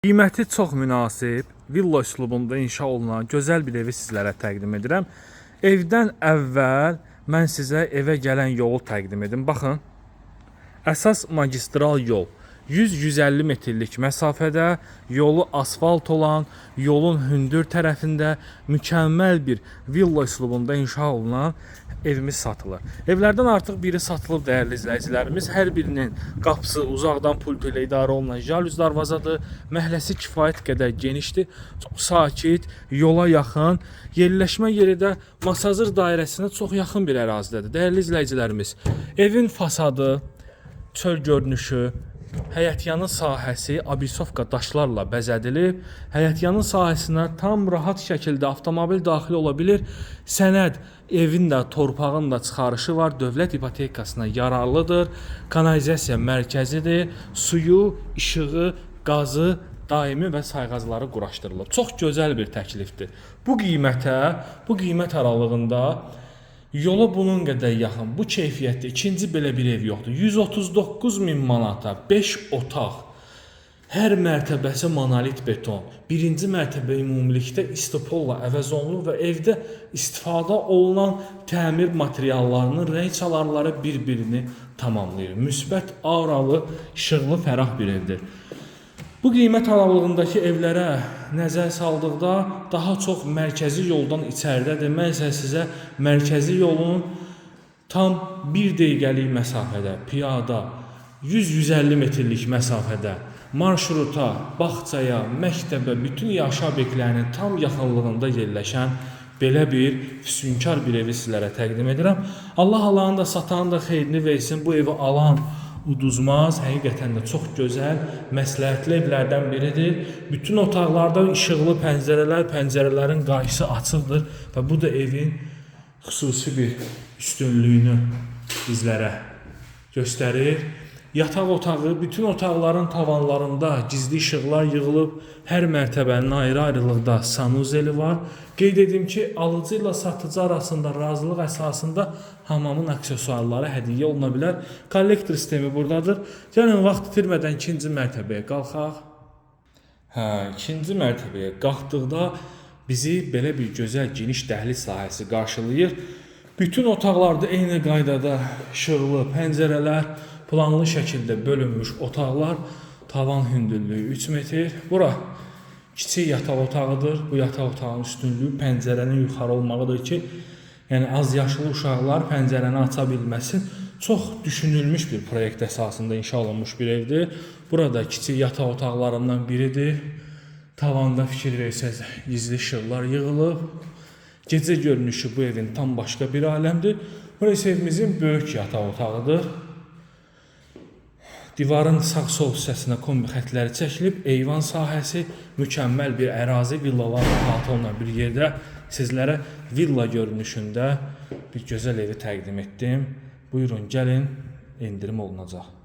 Qiyməti çox münasib, villa üslubunda inşa olunan gözəl bir evi sizlərə təqdim edirəm. Evdən əvvəl mən sizə evə gələn yolu təqdim edim. Baxın, əsas magistral yol 100-150 metrlik məsafədə, yolu asfalt olan, yolun hündür tərəfində mükəmməl bir villa üslubunda inşa olunan evimiz satılır. Evlərdən artıq biri satılıb dəyərli izləyicilərimiz. Hər birinin qapısı uzaqdan pult ilə idarə olunan jalüz darvazadır. Məhəlləsi kifayət qədər genişdir. Çox sakit, yola yaxın. Yerləşmə yeri də Masazır dairəsinə çox yaxın bir ərazidədir. Dəyərli izləyicilərimiz, evin fasadı, çöl görünüşü, həyətyanı sahəsi abisovka daşlarla bəzədilib. Həyətyanı sahəsinə tam rahat şəkildə avtomobil daxil ola bilir. Sənəd, evin də, torpağın da çıxarışı var. Dövlət ipotekasına yararlıdır. Kanalizasiya mərkəzidir. Suyu, işığı, qazı daimi və sayğacları quraşdırılıb. Çox gözəl bir təklifdir. Bu qiymət aralığında yola bunun qədər yaxın, bu keyfiyyətdə ikinci belə bir ev yoxdur. 139.000 manata 5 otaq, hər mərtəbəsi monolit beton, birinci mərtəbə ümumilikdə istipolla əvəz olunur və evdə istifadə olunan təmir materiallarının rəng çalarları bir-birini tamamlayır. Müsbət, auralı, işıqlı, fərah bir evdir. Bu qiymət aralığındakı evlərə nəzər saldıqda daha çox mərkəzi yoldan içəridədir. Mən isə sizə mərkəzi yolun tam 1 dəqiqəlik məsafədə, piyada, 100-150 metrlik məsafədə, marşruta, bağçaya, məktəbə, bütün yaşayış obyektlərinin tam yaxınlığında yerləşən belə bir füsunkar bir evi sizlərə təqdim edirəm. Allah alanın da satanın da xeyrini versin. Bu evi alan uduzmaz, həqiqətən də çox gözəl, məsləhətli evlərdən biridir. Bütün otaqlarda işıqlı pəncərələr, pəncərələrin qarşısı açıqdır və bu da evin xüsusi bir üstünlüyünü bizlərə göstərir. Yataq otağı, bütün otaqların tavanlarında gizli işıqlar yığılıb, hər mərtəbənin ayrı-ayrılıqda sanuzeli var. Qeyd edim ki, alıcı ilə satıcı arasında razılıq əsasında hamamın aksesuarları hədiyyə oluna bilər. Kollektor sistemi buradadır. Gəlin vaxt itirmədən ikinci mərtəbəyə qalxaq. İkinci mərtəbəyə qalxdıqda bizi belə bir gözəl geniş dəhliz sahəsi qarşılayır. Bütün otaqlarda eyni qaydada işıqlı pəncərələr, planlı şəkildə bölünmüş otaqlar, tavan hündürlüyü 3 metr. Bura kiçik yataq otağıdır. Bu yataq otağının üstünlüyü pəncərənin yuxarı olmağıdır ki, yəni az yaşlı uşaqlar pəncərəni aça bilməsin. Çox düşünülmüş bir proyekt əsasında inşa olunmuş bir evdir. Burada kiçik yataq otaqlarından biridir. Tavanda fikir versəz gizli işıqlar yığılıb. Gecə görünüşü bu evin tam başqa bir aləmdir. Burası evimizin böyük yataq otağıdır. Divarın sağ-sol hissəsinə kombi xətləri çəkilib, eyvan sahəsi mükəmməl bir ərazi, villalar əhatə olunan bir yerdə sizlərə villa görünüşündə bir gözəl evi təqdim etdim. Buyurun, gəlin, endirim olunacaq.